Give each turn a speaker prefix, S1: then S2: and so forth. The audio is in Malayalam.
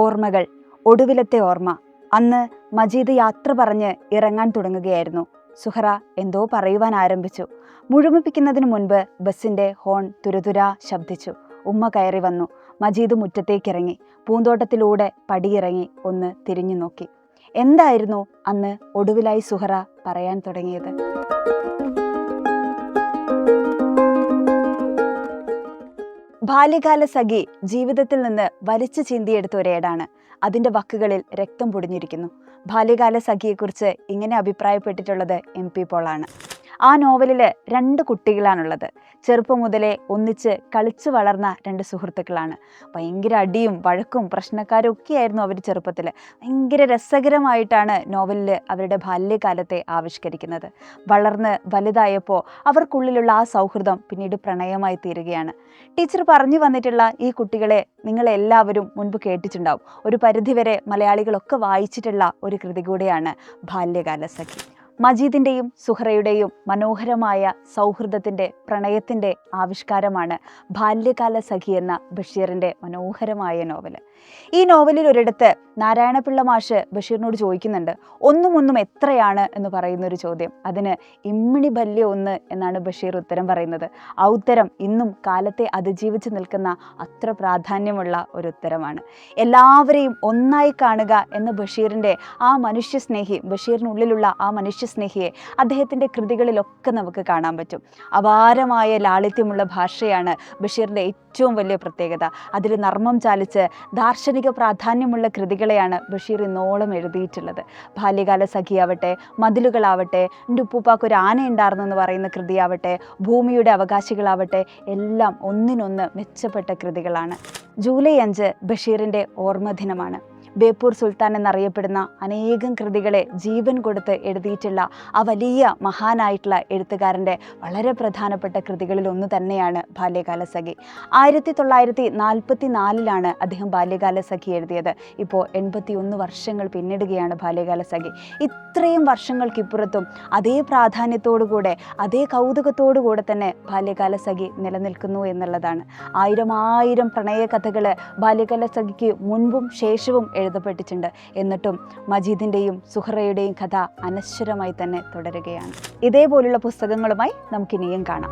S1: ഓർമ്മകൾ, ഒടുവിലത്തെ ഓർമ്മ. അന്ന് മജീദ് യാത്ര പറഞ്ഞ് ഇറങ്ങാൻ തുടങ്ങുകയായിരുന്നു. സുഹറ എന്തോ പറയുവാൻ ആരംഭിച്ചു. മുഴുമിപ്പിക്കുന്നതിന് മുൻപ് ബസ്സിന്റെ ഹോൺ തുരുതുരാ ശബ്ദിച്ചു. ഉമ്മ കയറി വന്നു. മജീദ് മുറ്റത്തേക്കിറങ്ങി. പൂന്തോട്ടത്തിലൂടെ പടിയിറങ്ങി ഒന്ന് തിരിഞ്ഞു നോക്കി. എന്തായിരുന്നു അന്ന് ഒടുവിലായി സുഹറ പറയാൻ തുടങ്ങിയത്? ബാല്യകാല സഖി ജീവിതത്തിൽ നിന്ന് വലിച്ചു ചീന്തിയെടുത്ത ഒരേടാണ്. അതിൻ്റെ വക്കുകളിൽ രക്തം പൊടിഞ്ഞിരിക്കുന്നു. ബാല്യകാല സഖിയെക്കുറിച്ച് ഇങ്ങനെ അഭിപ്രായപ്പെട്ടിട്ടുള്ളത് MP പോളാണ്. ആ നോവലിൽ 2 കുട്ടികളാണുള്ളത്. ചെറുപ്പം മുതലേ ഒന്നിച്ച് കളിച്ചു വളർന്ന 2 സുഹൃത്തുക്കളാണ്. ഭയങ്കര അടിയും വഴക്കും പ്രശ്നക്കാരും ഒക്കെയായിരുന്നു അവർ ചെറുപ്പത്തിൽ. ഭയങ്കര രസകരമായിട്ടാണ് നോവലിൽ അവരുടെ ബാല്യകാലത്തെ ആവിഷ്കരിക്കുന്നത്. വളർന്ന് വലുതായപ്പോൾ അവർക്കുള്ളിലുള്ള ആ സൗഹൃദം പിന്നീട് പ്രണയമായി തീരുകയാണ്. ടീച്ചർ പറഞ്ഞു വന്നിട്ടുള്ള ഈ കുട്ടികളെ നിങ്ങളെല്ലാവരും മുൻപ് കേട്ടിട്ടുണ്ടാവും. ഒരു പരിധിവരെ മലയാളികളൊക്കെ വായിച്ചിട്ടുള്ള ഒരു കൃതി കൂടിയാണ് ബാല്യകാല സഖി. മജീദിൻ്റെയും സുഹറയുടെയും മനോഹരമായ സൗഹൃദത്തിൻ്റെ പ്രണയത്തിൻ്റെ ആവിഷ്കാരമാണ് ബാല്യകാല സഖി എന്ന ബഷീറിൻ്റെ മനോഹരമായ നോവൽ. ഈ നോവലിൽ ഒരിടത്ത് നാരായണപിള്ള മാഷ് ബഷീറിനോട് ചോദിക്കുന്നുണ്ട്, ഒന്നും എത്രയാണ് എന്ന് പറയുന്നൊരു ചോദ്യം. അതിന് ഇമ്മിണി ബല്യ 1 എന്നാണ് ബഷീർ ഉത്തരം പറയുന്നത്. ആ ഉത്തരം ഇന്നും കാലത്തെ അതിജീവിച്ച് നിൽക്കുന്ന അത്ര പ്രാധാന്യമുള്ള ഒരു ഉത്തരമാണ്. എല്ലാവരെയും ഒന്നായി കാണുക എന്ന ബഷീറിൻ്റെ ആ മനുഷ്യസ്നേഹി, ബഷീറിനുള്ളിലുള്ള ആ മനുഷ്യസ്നേഹിയെ അദ്ദേഹത്തിൻ്റെ കൃതികളിലൊക്കെ നമുക്ക് കാണാൻ പറ്റും. അപാരമായ ലാളിത്യമുള്ള ഭാഷയാണ് ബഷീറിൻ്റെ ഏറ്റവും വലിയ പ്രത്യേകത. അതിൽ നർമ്മം ചാലിച്ച് ദാർശനിക പ്രാധാന്യമുള്ള കൃതികളെയാണ് ബഷീർ ഇന്നോളം എഴുതിയിട്ടുള്ളത്. ബാല്യകാല സഖിയാവട്ടെ, മതിലുകളാവട്ടെ, എൻ്റെ ഉപ്പൂപ്പാക്കൊരു ആന ഉണ്ടായിരുന്നു എന്ന് പറയുന്ന കൃതിയാവട്ടെ, ഭൂമിയുടെ അവകാശികളാവട്ടെ, എല്ലാം ഒന്നിനൊന്ന് മെച്ചപ്പെട്ട കൃതികളാണ്. ജൂലൈ 5 ബഷീറിൻ്റെ ഓർമ്മദിനമാണ്. ബേപ്പൂർ സുൽത്താൻ എന്നറിയപ്പെടുന്ന അനേകം കൃതികളെ ജീവൻ കൊടുത്ത് എഴുതിയിട്ടുള്ള ആ വലിയ മഹാനായിട്ടുള്ള എഴുത്തുകാരൻ്റെ വളരെ പ്രധാനപ്പെട്ട കൃതികളിൽ ഒന്ന് തന്നെയാണ് ബാല്യകാല സഖി. 1944 അദ്ദേഹം ബാല്യകാല സഖി എഴുതിയത്. ഇപ്പോൾ 81 വർഷങ്ങൾ പിന്നിടുകയാണ് ബാല്യകാല സഖി. ഇത്രയും വർഷങ്ങൾക്കിപ്പുറത്തും അതേ പ്രാധാന്യത്തോടുകൂടെ അതേ കൗതുകത്തോടുകൂടെ തന്നെ ബാല്യകാല സഖി നിലനിൽക്കുന്നു എന്നുള്ളതാണ്. 1000 പ്രണയ കഥകൾ ബാല്യകാല സഖിക്ക് മുൻപും ശേഷവും എഴുതപ്പെട്ടിട്ടുണ്ട്. എന്നിട്ടും മജീദിൻ്റെയും സുഹറയുടെയും കഥ അനശ്വരമായി തന്നെ തുടരുകയാണ്. ഇതേപോലുള്ള പുസ്തകങ്ങളുമായി നമുക്കിനിയും കാണാം.